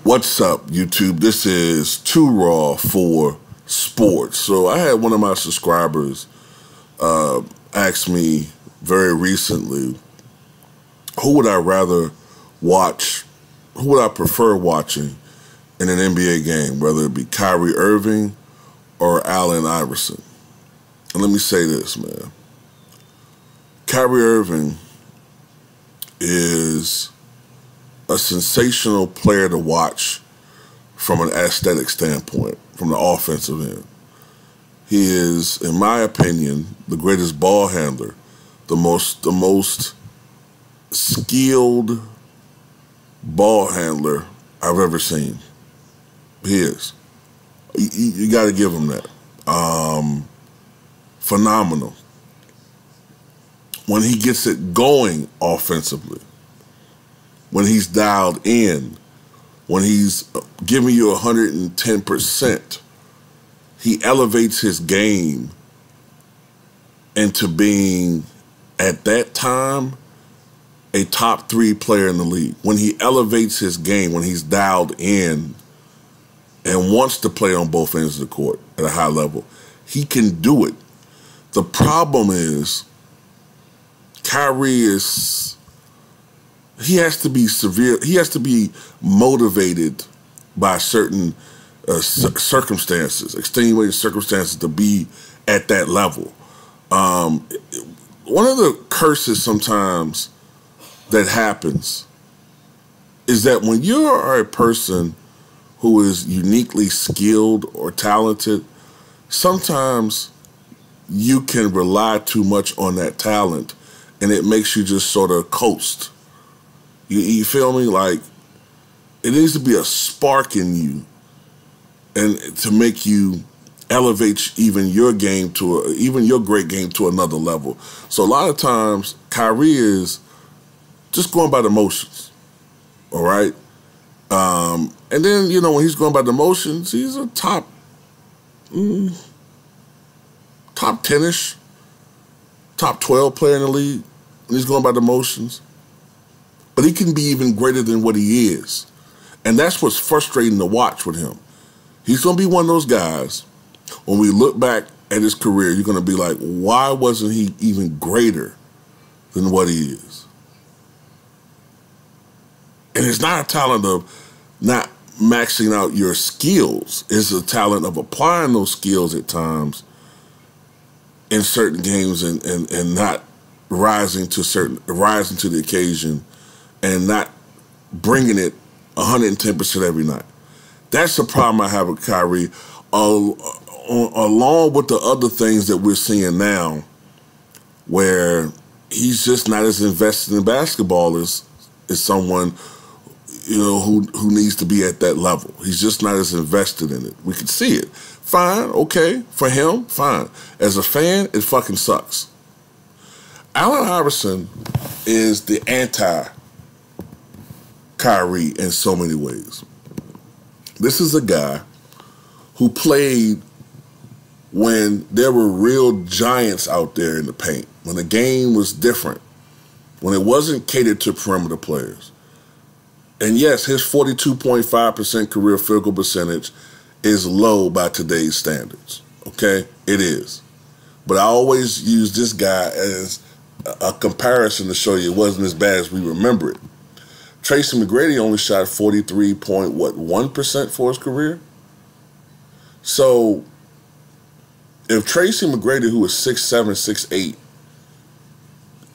What's up, YouTube? This is Too Raw for Sports. So I had one of my subscribers ask me very recently, who would I rather watch, who would I prefer watching in an NBA game, whether it be Kyrie Irving or Allen Iverson? And let me say this, man. Kyrie Irving is a sensational player to watch from an aesthetic standpoint, from the offensive end. He is, in my opinion, the greatest ball handler, the most skilled ball handler I've ever seen. He is. You got to give him that. Phenomenal. When he gets it going offensively, when he's dialed in, when he's giving you 110%, he elevates his game into being, at that time, a top 3 player in the league. When he elevates his game, when he's dialed in and wants to play on both ends of the court at a high level, he can do it. The problem is, Kyrie he has to be severe. He has to be motivated by certain circumstances, extenuating circumstances, to be at that level. One of the curses sometimes that happens is that when you are a person who is uniquely skilled or talented, sometimes you can rely too much on that talent, and it makes you just sort of coast. You feel me? Like, it needs to be a spark in you, and to make you elevate even your game even your great game to another level. So a lot of times, Kyrie is just going by the motions. All right, and then when he's going by the motions, he's a top 10-ish, top 12 player in the league. And he's going by the motions. But he can be even greater than what he is. And that's what's frustrating to watch with him. He's going to be one of those guys, when we look back at his career, you're going to be like, why wasn't he even greater than what he is? And it's not a talent of not maxing out your skills. It's a talent of applying those skills at times in certain games and not rising to the occasion and not bringing it 110% every night. That's the problem I have with Kyrie, along with the other things that we're seeing now, where he's just not as invested in basketball as someone who needs to be at that level. He's just not as invested in it. We can see it. Fine, okay, for him, fine. As a fan, it fucking sucks. Allen Iverson is the anti-Kyrie in so many ways. This is a guy who played when there were real giants out there in the paint, when the game was different, when it wasn't catered to perimeter players. And yes, his 42.5% career field goal percentage is low by today's standards, okay? It is. But I always use this guy as a comparison to show you it wasn't as bad as we remember it. Tracy McGrady only shot 43.1% for his career. So if Tracy McGrady, who was 6'7", 6'8",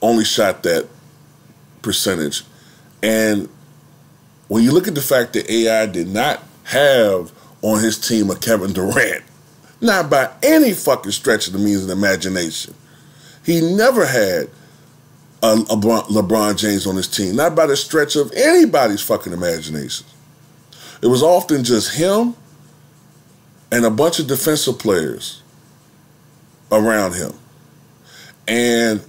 only shot that percentage, and when you look at the fact that AI did not have on his team a Kevin Durant, not by any fucking stretch of the means of the imagination. He never had a LeBron James on his team, not by the stretch of anybody's fucking imagination. It was often just him and a bunch of defensive players around him. And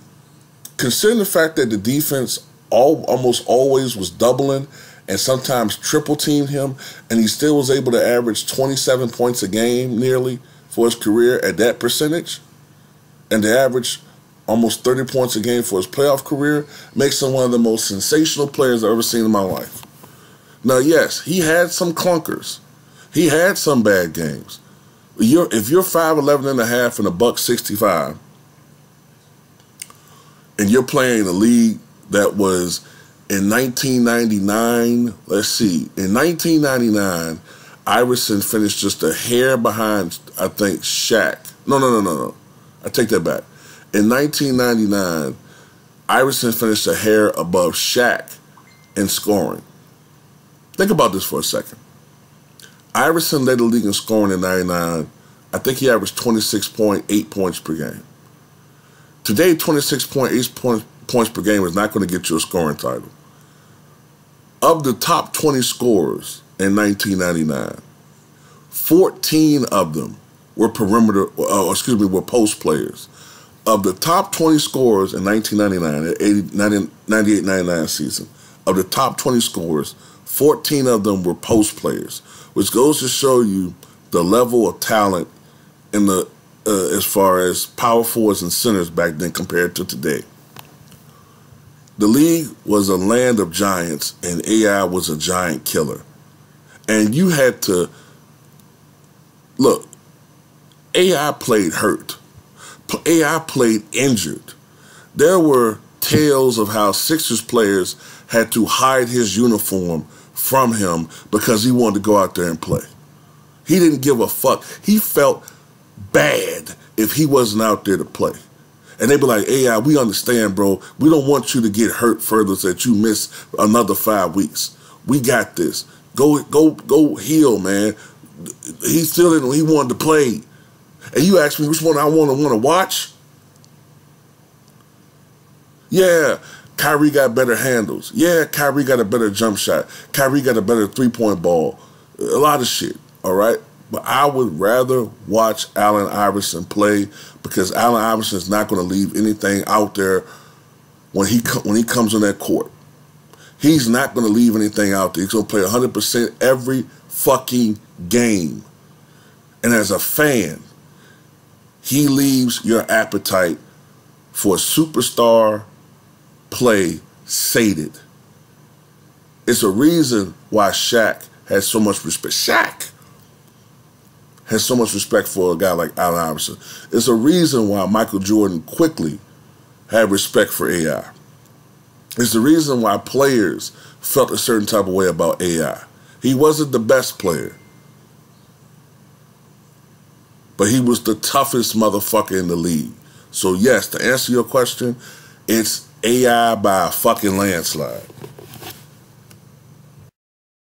considering the fact that the defense almost always was doubling and sometimes triple teamed him, and he still was able to average 27 points a game nearly for his career at that percentage, and to average almost 30 points a game for his playoff career, makes him one of the most sensational players I've ever seen in my life. Now, yes, he had some clunkers. He had some bad games. If you're 5'11 and a half and $165, and you're playing a league that was in 1999, let's see, in 1999, Iverson finished just a hair behind, I think, Shaq. No. I take that back. In 1999, Iverson finished a hair above Shaq in scoring. Think about this for a second. Iverson led the league in scoring in 99. I think he averaged 26.8 points per game. Today, 26.8 points per game is not going to get you a scoring title. Of the top 20 scorers in 1999, 14 of them were were post players. Of the top 20 scorers in 1999, 98-99 season, of the top 20 scorers, 14 of them were post players, which goes to show you the level of talent in the as far as power forwards and centers back then compared to today. The league was a land of giants, and AI was a giant killer. And you had to look. AI played hurt. AI played injured. There were tales of how Sixers players had to hide his uniform from him because he wanted to go out there and play. He didn't give a fuck. He felt bad if he wasn't out there to play. And they'd be like, AI, we understand, bro. We don't want you to get hurt further so that you miss another 5 weeks. We got this. Go heal, man. He still didn't, he wanted to play. And you ask me which one I want to watch? Yeah, Kyrie got better handles. Yeah, Kyrie got a better jump shot. Kyrie got a better three-point ball. A lot of shit, all right? But I would rather watch Allen Iverson play because Allen Iverson is not going to leave anything out there when he comes on that court. He's not going to leave anything out there. He's going to play 100% every fucking game. And as a fan, he leaves your appetite for superstar play sated. It's a reason why Shaq has so much respect. Shaq has so much respect for a guy like Allen Iverson. It's a reason why Michael Jordan quickly had respect for AI. It's the reason why players felt a certain type of way about AI. He wasn't the best player, but he was the toughest motherfucker in the league. So yes, to answer your question, it's AI by a fucking landslide.